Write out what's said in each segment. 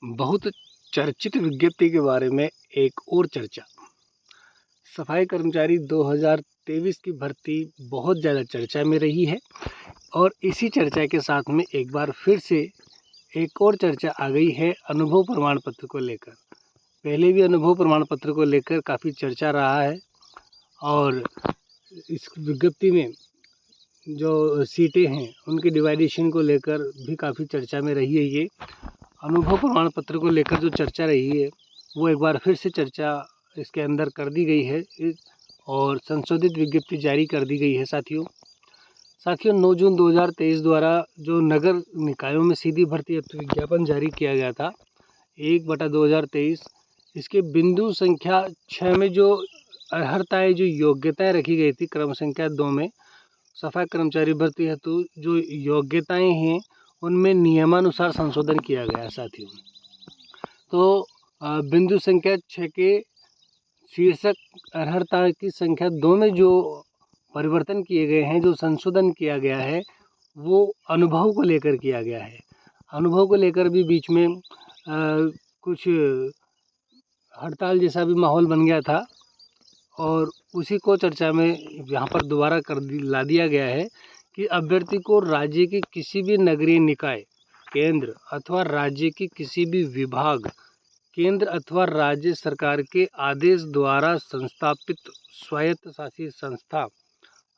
बहुत चर्चित विज्ञप्ति के बारे में एक और चर्चा। सफाई कर्मचारी 2023 की भर्ती बहुत ज़्यादा चर्चा में रही है और इसी चर्चा के साथ में एक बार फिर से एक और चर्चा आ गई है अनुभव प्रमाण पत्र को लेकर। पहले भी अनुभव प्रमाण पत्र को लेकर काफ़ी चर्चा रहा है और इस विज्ञप्ति में जो सीटें हैं उनके डिवाइडेशन को लेकर भी काफ़ी चर्चा में रही है। ये अनुभव प्रमाण पत्र को लेकर जो चर्चा रही है वो एक बार फिर से चर्चा इसके अंदर कर दी गई है और संशोधित विज्ञप्ति जारी कर दी गई है। साथियों 9 जून 2023 द्वारा जो नगर निकायों में सीधी भर्ती हेतु विज्ञापन जारी किया गया था 1/2023, इसके बिंदु संख्या 6 में जो अर्हताएँ जो योग्यताएँ रखी गई थी क्रम संख्या 2 में सफाई कर्मचारी भर्ती हेतु जो योग्यताएँ हैं उनमें नियमानुसार संशोधन किया गया है। साथियों तो बिंदु संख्या 6 के शीर्षक अर्हता की संख्या 2 में जो परिवर्तन किए गए हैं, जो संशोधन किया गया है वो अनुभव को लेकर किया गया है। अनुभव को लेकर भी बीच में कुछ हड़ताल जैसा भी माहौल बन गया था और उसी को चर्चा में यहाँ पर दोबारा ला दिया गया है कि अभ्यर्थी को राज्य के किसी भी नगरीय निकाय, केंद्र अथवा राज्य के किसी भी विभाग, केंद्र अथवा राज्य सरकार के आदेश द्वारा संस्थापित स्वायत्त शासी संस्था,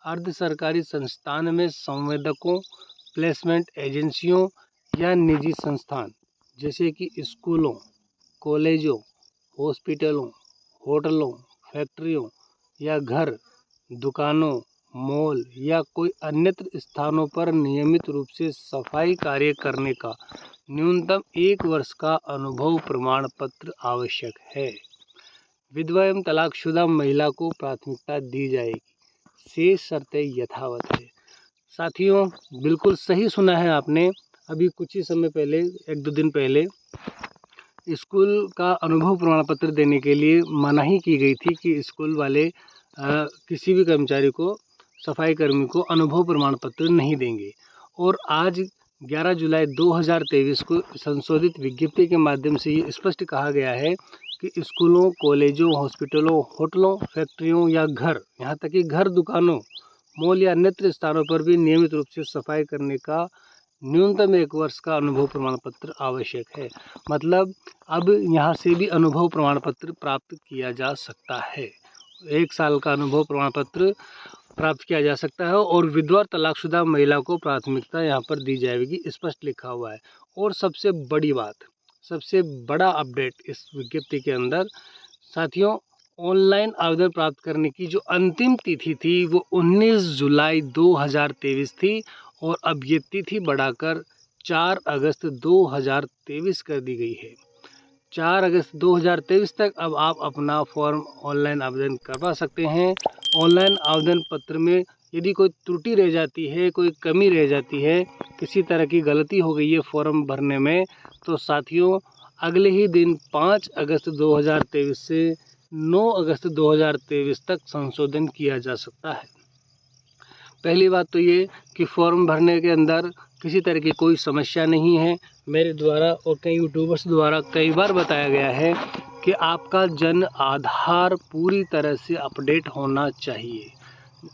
अर्ध सरकारी संस्थान में संवेदकों, प्लेसमेंट एजेंसियों या निजी संस्थान जैसे कि स्कूलों, कॉलेजों, हॉस्पिटलों, होटलों, फैक्ट्रियों या घर, दुकानों, मॉल या कोई अन्यत्र स्थानों पर नियमित रूप से सफाई कार्य करने का न्यूनतम 1 वर्ष का अनुभव प्रमाण पत्र आवश्यक है। विधवा एवं तलाकशुदा महिला को प्राथमिकता दी जाएगी, शेष शर्तें यथावत है। साथियों बिल्कुल सही सुना है आपने। अभी कुछ ही समय पहले 1-2 दिन पहले स्कूल का अनुभव प्रमाण पत्र देने के लिए मनाही की गई थी कि स्कूल वाले किसी भी कर्मचारी को, सफाई कर्मी को अनुभव प्रमाण पत्र नहीं देंगे। और आज 11 जुलाई 2023 को संशोधित विज्ञप्ति के माध्यम से ये स्पष्ट कहा गया है कि स्कूलों, कॉलेजों, हॉस्पिटलों, होटलों, फैक्ट्रियों या घर, यहाँ तक कि घर, दुकानों, मॉल या अन्यत्र स्थानों पर भी नियमित रूप से सफाई करने का न्यूनतम 1 वर्ष का अनुभव प्रमाण पत्र आवश्यक है। मतलब अब यहाँ से भी अनुभव प्रमाण पत्र प्राप्त किया जा सकता है। 1 साल का अनुभव प्रमाण पत्र प्राप्त किया जा सकता है और विधवा तलाकशुदा महिला को प्राथमिकता यहाँ पर दी जाएगी, स्पष्ट लिखा हुआ है। और सबसे बड़ी बात, सबसे बड़ा अपडेट इस विज्ञप्ति के अंदर साथियों, ऑनलाइन आवेदन प्राप्त करने की जो अंतिम तिथि थी वो 19 जुलाई 2023 थी और अब ये तिथि बढ़ाकर 4 अगस्त 2023 कर दी गई है। 4 अगस्त 2023 तक अब आप अपना फॉर्म ऑनलाइन आवेदन करवा सकते हैं। ऑनलाइन आवेदन पत्र में यदि कोई त्रुटि रह जाती है, कोई कमी रह जाती है, किसी तरह की गलती हो गई है फॉर्म भरने में, तो साथियों अगले ही दिन 5 अगस्त 2023 से 9 अगस्त 2023 तक संशोधन किया जा सकता है। पहली बात तो ये कि फॉर्म भरने के अंदर किसी तरह की कोई समस्या नहीं है। मेरे द्वारा और कई यूट्यूबर्स द्वारा कई बार बताया गया है कि आपका जन आधार पूरी तरह से अपडेट होना चाहिए।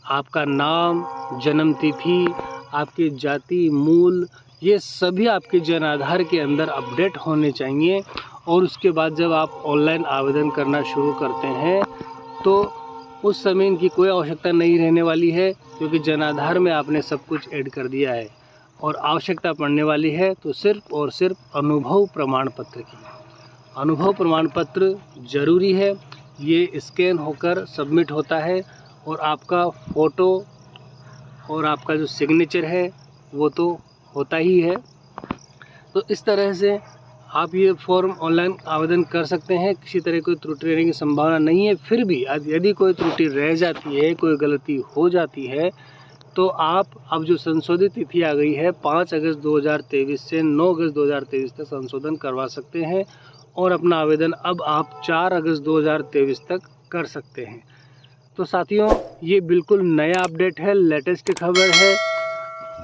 आपका नाम, जन्म तिथि, आपकी जाति, मूल, ये सभी आपके जन आधार के अंदर अपडेट होने चाहिए। और उसके बाद जब आप ऑनलाइन आवेदन करना शुरू करते हैं तो उस समय इनकी कोई आवश्यकता नहीं रहने वाली है, क्योंकि जन आधार में आपने सब कुछ ऐड कर दिया है। और आवश्यकता पड़ने वाली है तो सिर्फ और सिर्फ अनुभव प्रमाण पत्र की। अनुभव प्रमाण पत्र ज़रूरी है, ये स्कैन होकर सबमिट होता है और आपका फ़ोटो और आपका जो सिग्नेचर है वो तो होता ही है। तो इस तरह से आप ये फॉर्म ऑनलाइन आवेदन कर सकते हैं, किसी तरह कोई त्रुटि रहने की संभावना नहीं है। फिर भी यदि कोई त्रुटि रह जाती है, कोई गलती हो जाती है, तो आप अब जो संशोधित तिथि आ गई है 5 अगस्त 2023 से 9 अगस्त 2023 तक संशोधन करवा सकते हैं और अपना आवेदन अब आप 4 अगस्त 2023 तक कर सकते हैं। तो साथियों ये बिल्कुल नया अपडेट है, लेटेस्ट खबर है।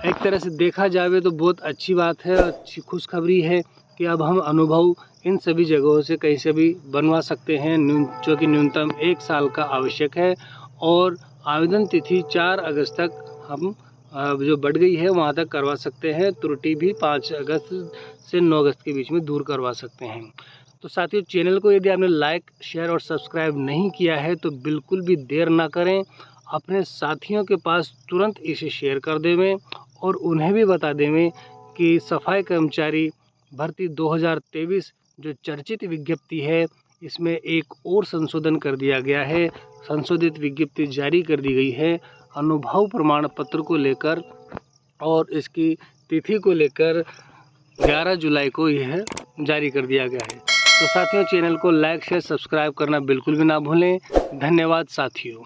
एक तरह से देखा जाए तो बहुत अच्छी बात है, अच्छी खुशखबरी है कि अब हम अनुभव इन सभी जगहों से कहीं से भी बनवा सकते हैं, जो कि न्यूनतम 1 साल का आवश्यक है। और आवेदन तिथि 4 अगस्त तक हम जो बढ़ गई है वहाँ तक करवा सकते हैं। त्रुटि भी 5 अगस्त से 9 अगस्त के बीच में दूर करवा सकते हैं। तो साथियों, चैनल को यदि आपने लाइक, शेयर और सब्सक्राइब नहीं किया है तो बिल्कुल भी देर ना करें, अपने साथियों के पास तुरंत इसे शेयर कर देवें और उन्हें भी बता देवें कि सफाई कर्मचारी भर्ती 2023 जो चर्चित विज्ञप्ति है, इसमें एक और संशोधन कर दिया गया है। संशोधित विज्ञप्ति जारी कर दी गई है अनुभव प्रमाण पत्र को लेकर, और इसकी तिथि को लेकर 11 जुलाई को यह जारी कर दिया गया है। तो साथियों, चैनल को लाइक, शेयर, सब्सक्राइब करना बिल्कुल भी ना भूलें। धन्यवाद साथियों।